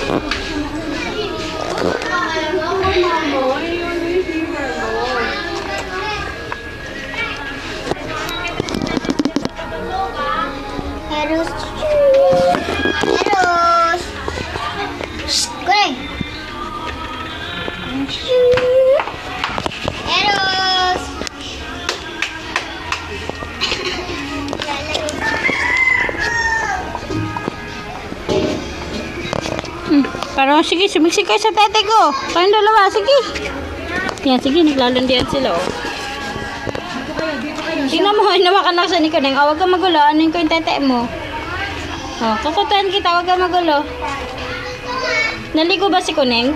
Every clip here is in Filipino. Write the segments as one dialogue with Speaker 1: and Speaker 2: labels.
Speaker 1: Eros. Eros. Kuning. Eros.
Speaker 2: Parang sige, sumiksik kayo sa tete ko. Kayong dalawa, sige. Yan, sige, naglalandian sila, oh. Tingnan mo, hinawakan lang sa ni Kuneng. Oh, huwag kang magulo. Anuin ko yung tete mo. Oh, kukutuan kita, huwag kang magulo. Naligo ba si Kuneng?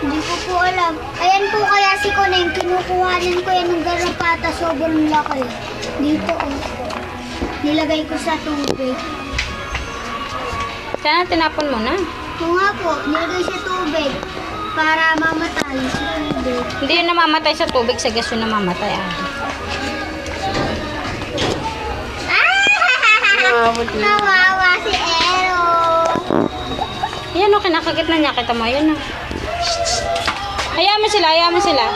Speaker 1: Hindi ko po alam. Ayan po kaya si Kuneng. Kinukuhanan ko yan ng garapata. Sobrang laki. Dito, oh. Nilagay ko sa tubig.
Speaker 2: Sana tinapon mo na.
Speaker 1: Ito nga po, nilagay sa tubig para mamatay sa tubig.
Speaker 2: Hindi yun namamatay sa tubig, sa gas yun namamatay.
Speaker 1: Nawawa si Ero.
Speaker 2: Yan o, kinakagit na niya. Kita mo, yan o. Hayaan mo sila, hayaan mo sila.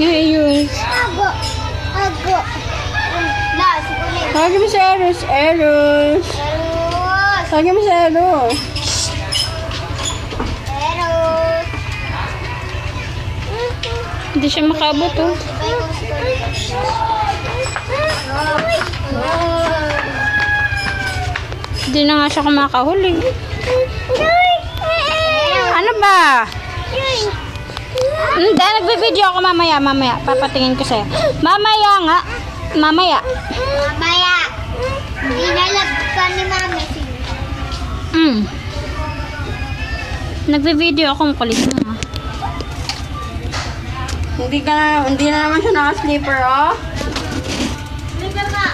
Speaker 2: Yun.
Speaker 1: Ago. Ago. La, si Kuneng.
Speaker 2: Tawagin mo si Eros. Eros.
Speaker 1: Eros.
Speaker 2: Tawagin mo si Eros.
Speaker 1: Eros.
Speaker 2: Hindi siya makabot, oh. Hindi na nga siya kumakahuli. Ano ba? Hindi, nagbe-video ako mamaya. Papatingin ko sa'yo. Mamaya nga. Mamaya.
Speaker 1: Mamaya. Dinalagpan ni Mami.
Speaker 2: Nagbe-video ako, makulit mo.
Speaker 3: Hindi na naman siya naka-sleeper, oh.
Speaker 1: Liga ka.